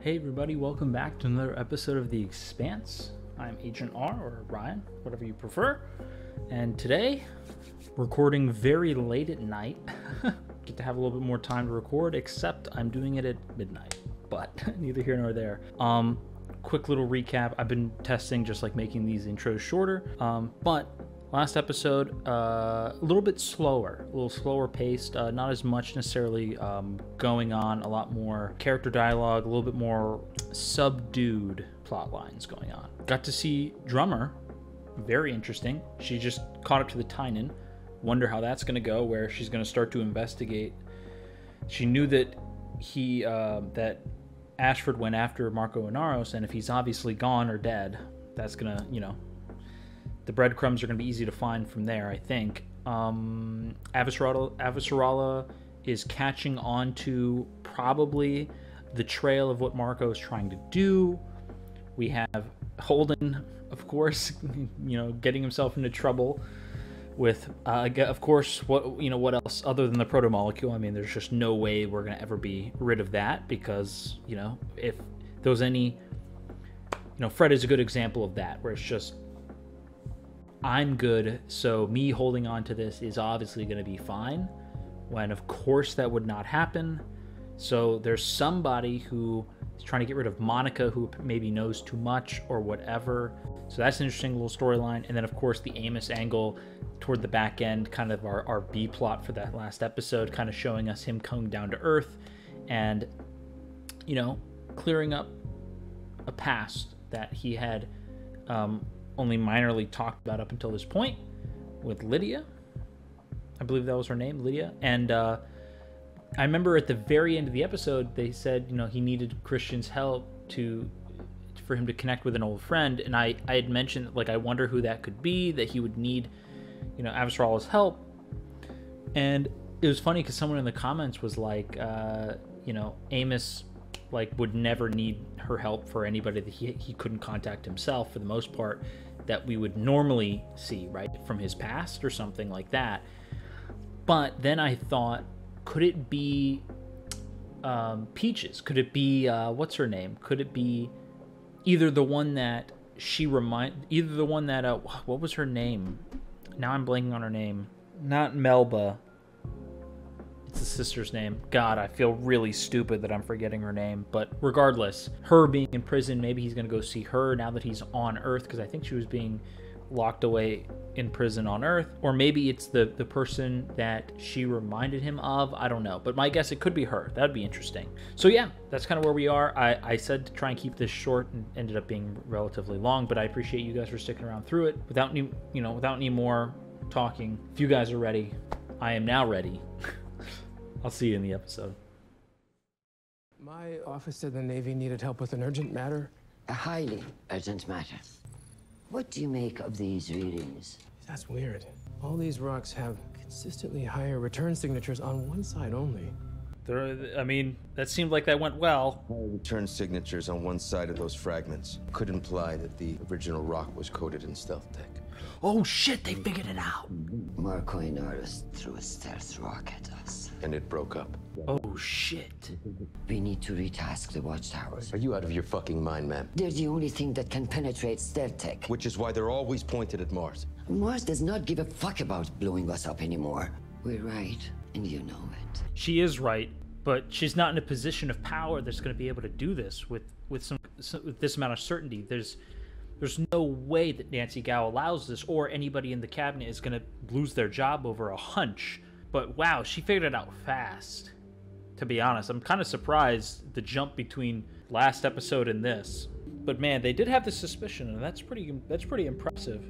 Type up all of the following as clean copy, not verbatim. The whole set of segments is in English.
Hey everybody, welcome back to another episode of The Expanse. I'm Agent R, or Ryan, whatever you prefer. And today, recording very late at night. Get to have a little bit more time to record, except I'm doing it at midnight. But neither here nor there. Quick little recap. I've been testing just like making these intros shorter. But last episode, a little bit slower, a little slower paced, not as much necessarily going on, a lot more character dialogue, a little bit more subdued plot lines going on. Got to see Drummer, very interesting. She just caught up to the Tynan. Wonder how that's going to go, where she's going to start to investigate. She knew that that Ashford went after Marco Inaros, and if he's obviously gone or dead, that's going to, the breadcrumbs are going to be easy to find from there, I think. Avasarala is catching on to probably the trail of what Marco is trying to do. We have Holden, of course, getting himself into trouble with, of course, what else other than the proto-molecule? I mean, there's just no way we're going to ever be rid of that because, if there was any, Fred is a good example of that, where it's just, I'm good, so me holding on to this is obviously going to be fine, when of course that would not happen. So there's somebody who is trying to get rid of Monica, who maybe knows too much or whatever. So that's an interesting little storyline. And then of course the Amos angle toward the back end, kind of our B plot for that last episode, kind of showing us him coming down to earth and, clearing up a past that he had only minorly talked about up until this point with Lydia. I believe that was her name, Lydia. And I remember at the very end of the episode, they said, he needed Christian's help for him to connect with an old friend. And I had mentioned, I wonder who that could be, that he would need, Avasarala's help. And it was funny because someone in the comments was like, Amos would never need her help for anybody that he couldn't contact himself, for the most part, that we would normally see, right, from his past or something like that. But then I thought, could it be Peaches? Could it be what's her name? Could it be either the one that what was her name? Now I'm blanking on her name. Not Melba. It's the sister's name. God, I feel really stupid that I'm forgetting her name. But regardless, her being in prison, maybe he's going to go see her now that he's on Earth, because I think she was being locked away in prison on Earth. Or maybe it's the person that she reminded him of. I don't know. But my guess, it could be her. That would be interesting. So yeah, that's kind of where we are. I said to try and keep this short and ended up being relatively long, but I appreciate you guys for sticking around through it. Without any more talking, if you guys are ready, I am now ready. I'll see you in the episode. My office said the Navy needed help with an urgent matter. A highly urgent matter. What do you make of these readings? That's weird. All these rocks have consistently higher return signatures on one side only. That seemed like that went well. Return signatures on one side of those fragments could imply that the original rock was coated in stealth tech. Oh shit, they figured it out. Marco Inaros threw a stealth rock at us. And it broke up. Oh shit. We need to retask the watchtowers. Are you out of your fucking mind, ma'am? They're the only thing that can penetrate stealth tech. Which is why they're always pointed at Mars. Mars does not give a fuck about blowing us up anymore. We're right, and you know it. She is right, but she's not in a position of power that's going to be able to do this with this amount of certainty. There's no way that Nancy Gao allows this, or anybody in the cabinet is going to lose their job over a hunch. But wow, she figured it out fast. To be honest, I'm kind of surprised the jump between last episode and this. But man, they did have the suspicion, and that's pretty impressive.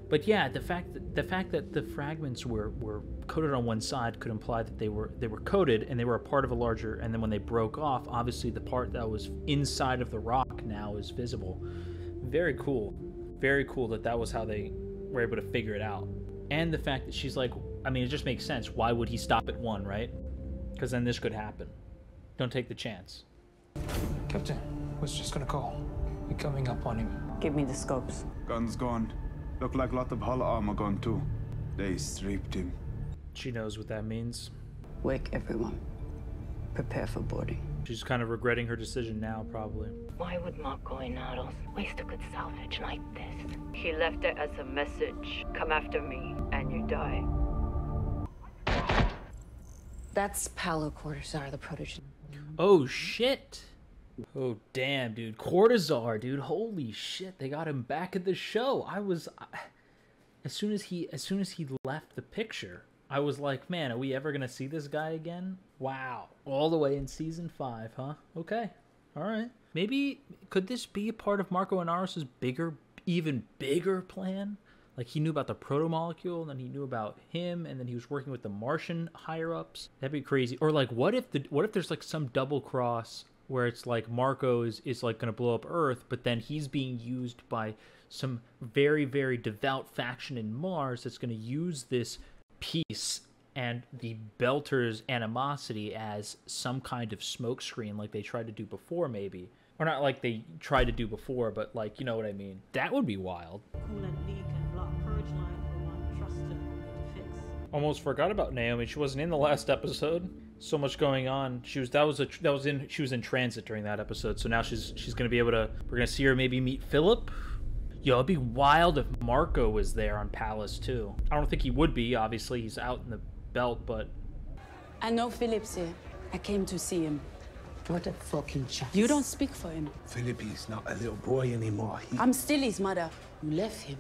But yeah, the fact that the fragments were coated on one side could imply that they were coated and they were a part of a larger. And then when they broke off, obviously the part that was inside of the rock now is visible. Very cool. Very cool that was how they were able to figure it out. And the fact that she's like, it just makes sense. Why would he stop at one, right? Because then this could happen. Don't take the chance. Captain, was just gonna call. We're coming up on him. Give me the scopes. Gun's gone. Look like a lot of hull armor gone too. They stripped him. She knows what that means. Wake everyone. Prepare for boarding. She's kind of regretting her decision now, probably. Why would Marco Inaros waste a good salvage like this? He left it as a message. Come after me, and you die. That's Paolo Cortazar, the protege. Oh, shit. Oh, damn, dude. Cortazar, dude. Holy shit. They got him back at the show. As soon as he left the picture, I was like, man, are we ever going to see this guy again? Wow. All the way in season 5, huh? Okay. All right. Maybe, could this be a part of Marco Inaros' even bigger plan? Like, he knew about the proto-molecule, and then he knew about him, and then he was working with the Martian higher-ups. That'd be crazy. Or, like, what if there's, like, some double cross where it's, like, Marco is like, going to blow up Earth, but then he's being used by some very, very devout faction in Mars that's going to use this peace and the Belters' animosity as some kind of smokescreen like they tried to do before, maybe. Or not like they tried to do before, but like, you know what I mean. That would be wild. Almost forgot about Naomi. She wasn't in the last episode. So much going on. She was in transit during that episode. So now she's gonna be able to. We're gonna see her maybe meet Philip. Yo, it'd be wild if Marco was there on Palace too. I don't think he would be. Obviously, he's out in the belt, but. I know Philip's here. I came to see him. What a fucking chance. You don't speak for him. Philip is not a little boy anymore. I'm still his mother. You left him.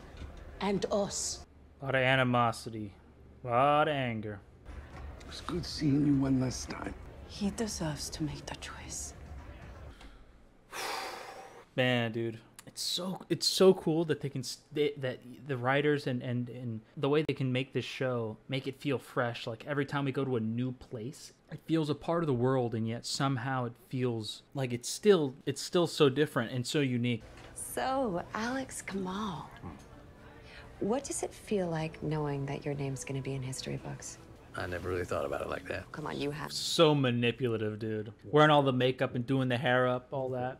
And us. A lot of animosity. A lot of anger. It was good seeing you one last time. He deserves to make the choice. Man, dude. It's so cool that that the writers and the way they can make this show make it feel fresh. Like every time we go to a new place, it feels a part of the world, and yet somehow it feels like it's still so different and so unique. So, Alex Kamal, what does it feel like knowing that your name's going to be in history books? I never really thought about it like that. Come on, you have. So manipulative, dude. Wearing all the makeup and doing the hair up, all that.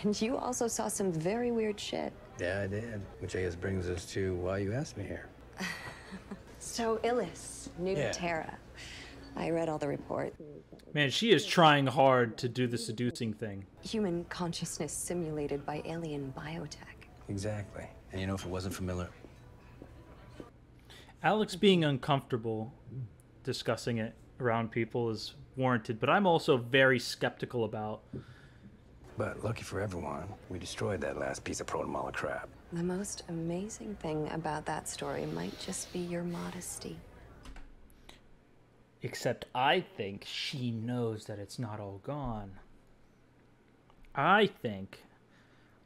And you also saw some very weird shit. Yeah, I did. Which I guess brings us to why you asked me here. So, Illis, new to Terra. I read all the reports. Man, she is trying hard to do the seducing thing. Human consciousness simulated by alien biotech. Exactly. And you know, if it wasn't for Miller. Alex being uncomfortable discussing it around people is warranted, but I'm also very skeptical about. But lucky for everyone, we destroyed that last piece of proto-molecule crap. The most amazing thing about that story might just be your modesty. Except I think she knows that it's not all gone. I think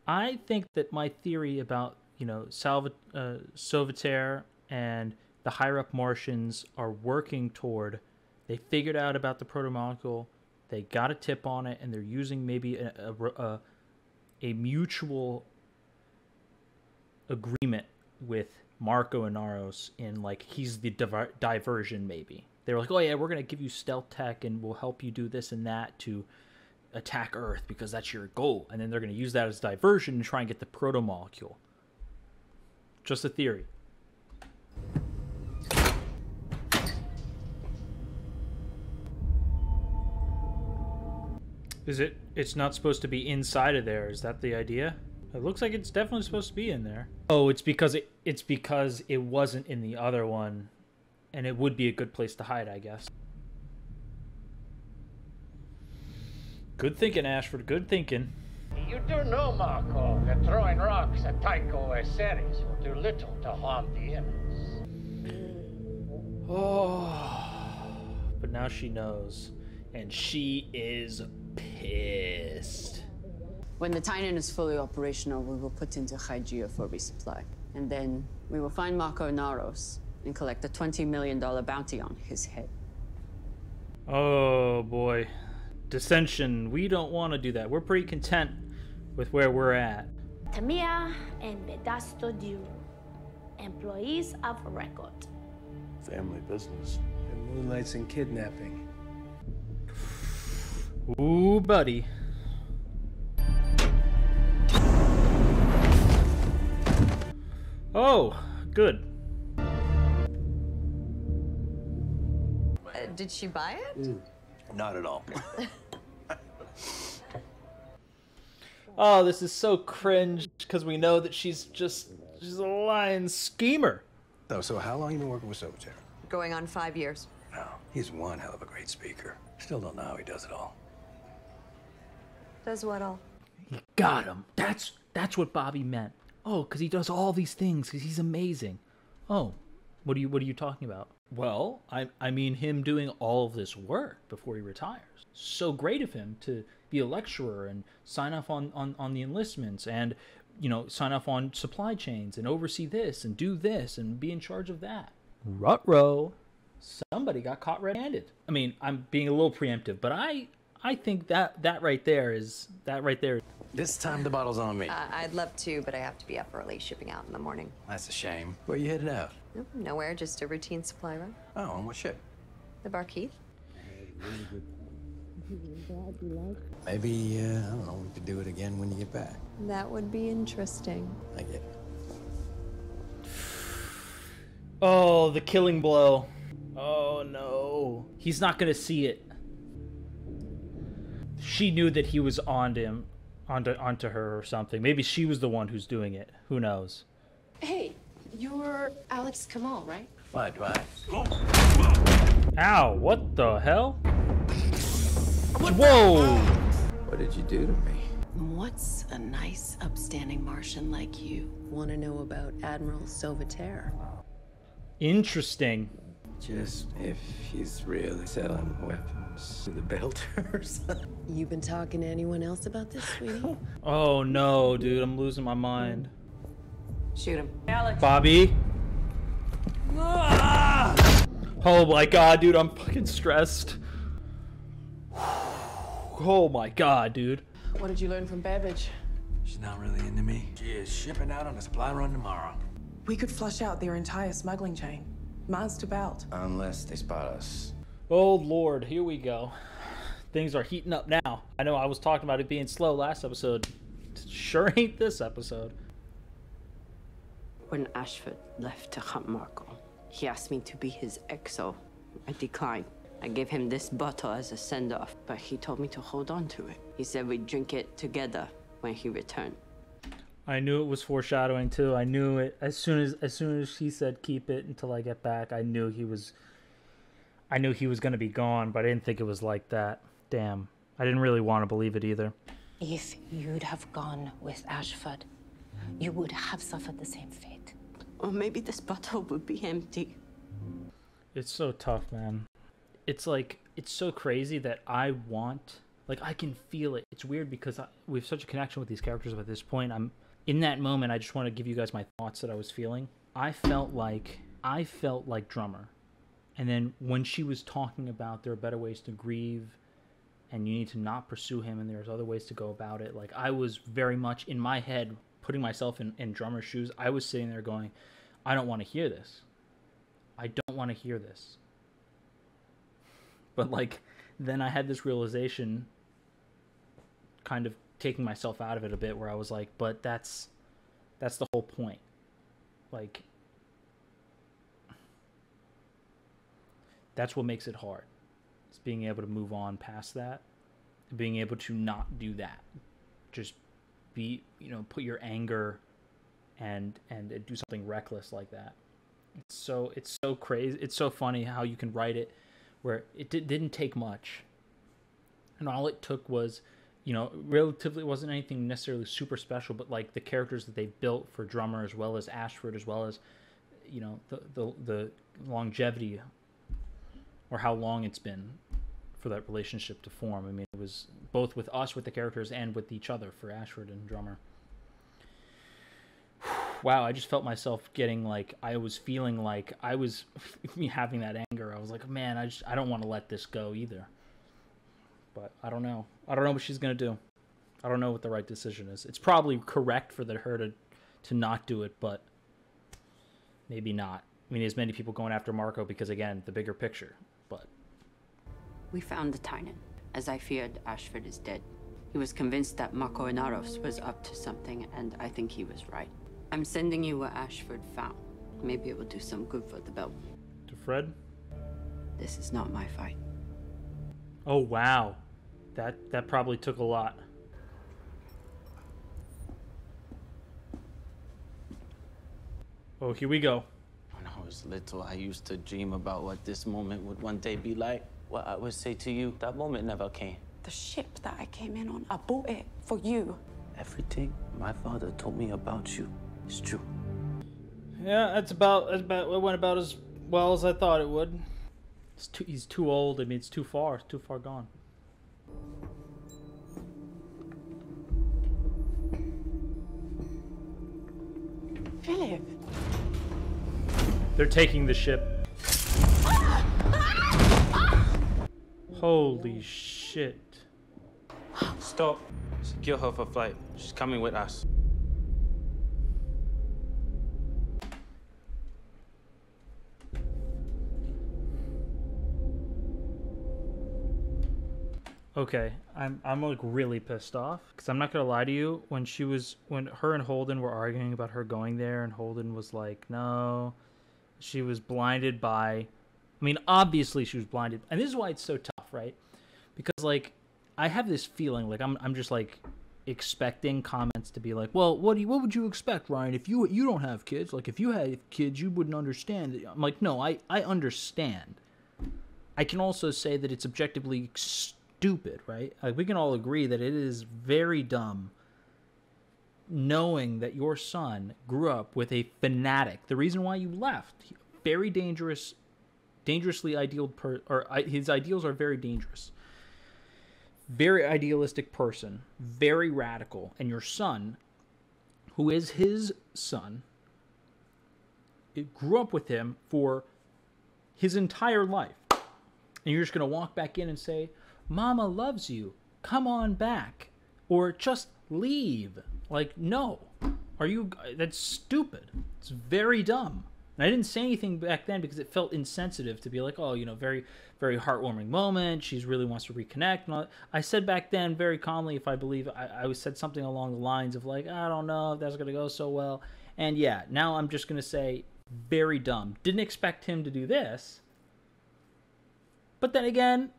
that my theory about, you know, Sauveterre and the higher-up Martians are working toward, they figured out about the proto-molecule, they got a tip on it, and they're using maybe a mutual agreement with Marco Inaros in, like, he's the diversion, maybe. They were like, oh yeah, we're going to give you stealth tech, and we'll help you do this and that to attack Earth, because that's your goal. And then they're going to use that as diversion and try and get the proto-molecule. Just a theory. It's not supposed to be inside of there. Is that the idea? It looks like it's definitely supposed to be in there. Oh, it's because it wasn't in the other one, and it would be a good place to hide, I guess. Good thinking, Ashford. Good thinking. You do know, Marco, that throwing rocks at Tycho Ceres will do little to harm the innards. Oh, but now she knows, and she is pissed. When the Titan is fully operational, we will put into Hygeia for resupply. And then we will find Marco Inaros and collect a $20 million bounty on his head. Oh boy. Dissension. We don't want to do that. We're pretty content with where we're at. Tamia and Bedasto Diu, employees of record. Family business. And moonlights and kidnapping. Ooh, buddy. Oh, good. Did she buy it? Not at all. Oh, this is so cringe because we know that she's a lying schemer. So how long you been working with Silverchair? Going on 5 years. No, he's one hell of a great speaker. Still don't know how he does it all. Does what all? You got him. That's what Bobby meant. Oh, because he does all these things because he's amazing. Oh, what are you talking about? Well, I mean him doing all of this work before he retires. So great of him to be a lecturer and sign off on the enlistments and, you know, sign off on supply chains and oversee this and do this and be in charge of that. Ruh-roh. Somebody got caught red-handed. I mean, I'm being a little preemptive, but I think that right there is. This time the bottle's on me. I'd love to, but I have to be up early shipping out in the morning. That's a shame. Where you headed out? Nowhere, just a routine supply run. Oh, on what ship? The Barkeith. Maybe, I don't know, we could do it again when you get back. That would be interesting. I get it. Oh, the killing blow. Oh no. He's not gonna see it. She knew that he was onto her or something. Maybe she was the one who's doing it. Who knows? Hey, you're Alex Kamal, right? What? Ow, what the hell? Whoa! What did you do to me? What's a nice, upstanding Martian like you want to know about Admiral Silverchair? Interesting. Just if he's really selling weapons to the Belters. You been talking to anyone else about this, sweetie? Oh no, dude, I'm losing my mind. Shoot him. Alex. Bobby. Ah! Oh my god, dude, I'm fucking stressed. Oh my god, dude. What did you learn from Babbage? She's not really into me. She is shipping out on a supply run tomorrow. We could flush out their entire smuggling chain. Miles to belt. Unless they spot us. Oh Lord, here we go. Things are heating up now. I know I was talking about it being slow last episode. Sure ain't this episode. When Ashford left to hunt Marco, he asked me to be his XO. I declined. I gave him this bottle as a send-off, but he told me to hold on to it. He said we'd drink it together when he returned. I knew it was foreshadowing too. I knew it as soon as she said keep it until I get back. I knew he was gonna be gone, but I didn't think it was like that. Damn, I didn't really want to believe it either. If you'd have gone with Ashford, you would have suffered the same fate. Or maybe this bottle would be empty. It's so tough, man. It's like, it's so crazy that I can feel it. It's weird because we have such a connection with these characters at this point. In that moment, I just want to give you guys my thoughts that I was feeling. I felt like Drummer. And then when she was talking about there are better ways to grieve and you need to not pursue him and there's other ways to go about it, like I was very much in my head putting myself in Drummer's shoes. I was sitting there going, I don't want to hear this. I don't want to hear this. But like, then I had this realization, kind of taking myself out of it a bit, where I was like, but that's the whole point. Like, that's what makes it hard. It's being able to move on past that, being able to not do that. Just be, put your anger and do something reckless like that. It's so crazy. It's so funny how you can write it where it didn't take much. And all it took was, relatively, it wasn't anything necessarily super special, but like the characters that they built for Drummer as well as Ashford, as well as, the longevity or how long it's been for that relationship to form. I mean, it was both with us, with the characters, and with each other for Ashford and Drummer. Wow, I just felt myself getting like, I was feeling like I was having that anger. I was like, man, I don't want to let this go either. But I don't know. I don't know what she's going to do. I don't know what the right decision is. It's probably correct for her to not do it, but maybe not. I mean, there's many people going after Marco because, again, the bigger picture, but... We found the Tynan. As I feared, Ashford is dead. He was convinced that Marco Inaros was up to something, and I think he was right. I'm sending you what Ashford found. Maybe it will do some good for the belt. To Fred? This is not my fight. Oh, wow. That probably took a lot. Oh, here we go. When I was little, I used to dream about what this moment would one day be like. What I would say to you, that moment never came. The ship that I came in on, I bought it for you. Everything my father told me about you is true. Yeah, that's about it went about as well as I thought it would. He's too old. I mean, it's too far gone. Philip. They're taking the ship. Holy shit. Stop. Secure her for flight. She's coming with us. Okay, I'm like really pissed off because I'm not gonna lie to you. When her and Holden were arguing about her going there, and Holden was like, no, she was blinded by. I mean, obviously she was blinded, and this is why it's so tough, right? Because like I have this feeling like I'm just like expecting comments to be like, well, what would you expect, Ryan? If you don't have kids, like if you had kids, you wouldn't understand. I'm like, no, I understand. I can also say that it's objectively stupid, right? Like we can all agree that it is very dumb knowing that your son grew up with a fanatic. The reason why you left, very dangerously ideal his ideals are very dangerous. Very idealistic person, very radical, and your son, who is his son, it grew up with him for his entire life. And you're just going to walk back in and say, Mama loves you. Come on back. Or just leave. Like, no. That's stupid. It's very dumb. And I didn't say anything back then because it felt insensitive to be like, oh, very, very heartwarming moment. She really wants to reconnect. And all. I said back then very calmly, if I believe, I said something along the lines of like, I don't know if that's going to go so well. And yeah, now I'm just going to say very dumb. Didn't expect him to do this. But then again,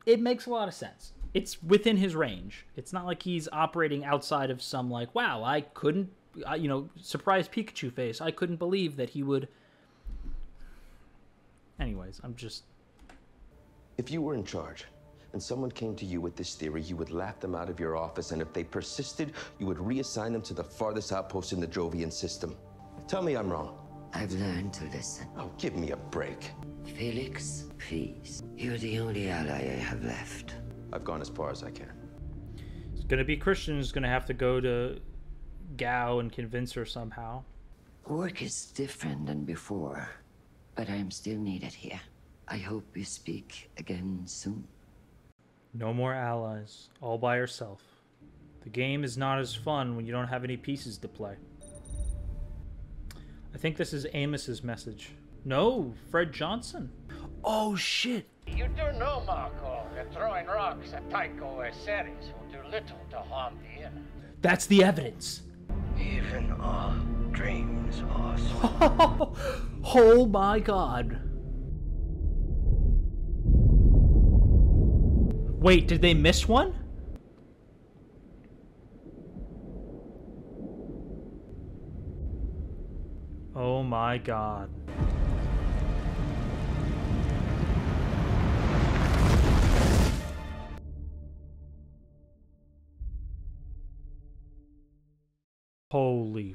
it makes a lot of sense. It's within his range. It's not like he's operating outside of some like, wow, I couldn't, surprise Pikachu face. I couldn't believe that he would. Anyways, I'm just. If you were in charge and someone came to you with this theory, you would laugh them out of your office, and if they persisted, you would reassign them to the farthest outpost in the Jovian system. Tell me I'm wrong. I've learned to listen. Oh, give me a break. Felix, please. You're the only ally I have left. I've gone as far as I can. It's gonna be Christian who's gonna have to go to Gao and convince her somehow. Work is different than before, but I am still needed here. I hope we speak again soon. No more allies, all by herself. The game is not as fun when you don't have any pieces to play. I think this is Amos's message. No, Fred Johnson. Oh shit. You do know, Marco, that throwing rocks at Tycho Ceres will do little to harm the inner. That's the evidence. Even our dreams are small. Oh my god. Wait, did they miss one? Oh my god. Holy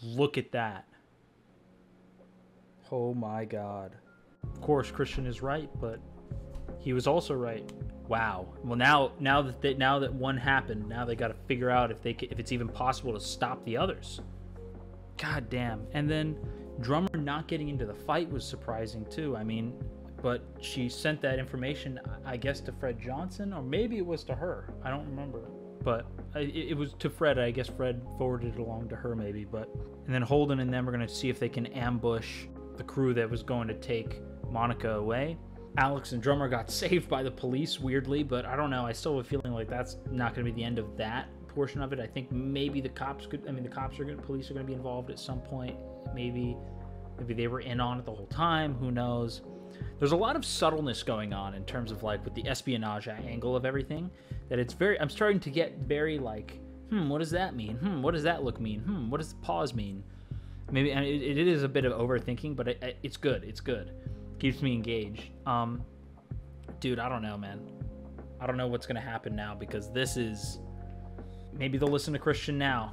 look at that. Oh my god. Of course Christian is right, but he was also right. Wow. Well, now that one happened, now they got to figure out if it's even possible to stop the others. God damn. And then Drummer not getting into the fight was surprising too. I mean, but she sent that information, I guess, to Fred Johnson, or maybe it was to her. I don't remember. But it was to Fred. I guess Fred forwarded it along to her, maybe. But and then Holden and them are going to see if they can ambush the crew that was going to take Monica away. Alex and Drummer got saved by the police, weirdly, but I don't know. I still have a feeling like that's not going to be the end of that portion of it. I think maybe the cops could. I mean, police are going to be involved at some point. Maybe they were in on it the whole time. Who knows? there's a lot of subtleness going on in terms of like with the espionage angle of everything, that it's very, I'm starting to get very like, what does that mean? What does that look mean? What does the pause mean? Maybe, and it is a bit of overthinking, but it's good. It's good. Keeps me engaged. Dude, I don't know, man. I don't know what's gonna happen now, because this is, maybe they'll listen to Christian now.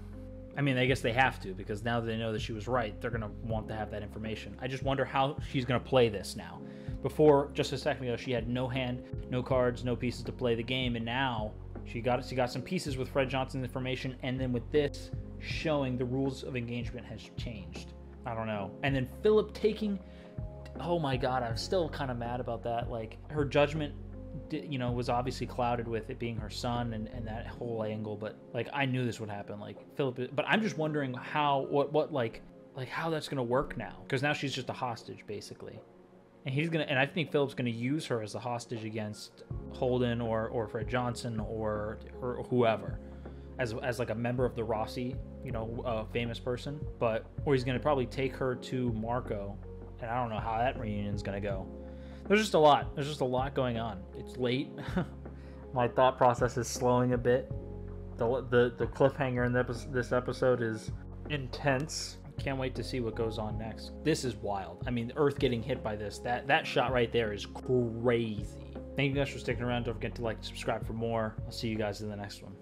I mean, I guess they have to, because now that they know that she was right, they're gonna want to have that information. I just wonder how she's gonna play this now. Before, just a second ago, she had no hand, no cards, no pieces to play the game, and now she got some pieces with Fred Johnson's information, and then with this showing the rules of engagement has changed. I don't know. And then Philip taking, oh my god, I'm still kind of mad about that. Like, her judgment, you know, was obviously clouded with it being her son and that whole angle, but like, I knew this would happen. Like, Philip, but I'm just wondering how, like how that's gonna work now, because now she's just a hostage basically, and I think Philip's gonna use her as a hostage against Holden or Fred Johnson or whoever, as like a member of the Rossi, you know, famous person, or he's gonna probably take her to Marco, and I don't know how that reunion's gonna go. There's just a lot going on. It's late. My thought process is slowing a bit. The cliffhanger in this episode is intense. Can't wait to see what goes on next. This is wild. I mean, Earth getting hit by this, that shot right there is crazy. Thank you guys for sticking around. Don't forget to like, subscribe for more. I'll see you guys in the next one.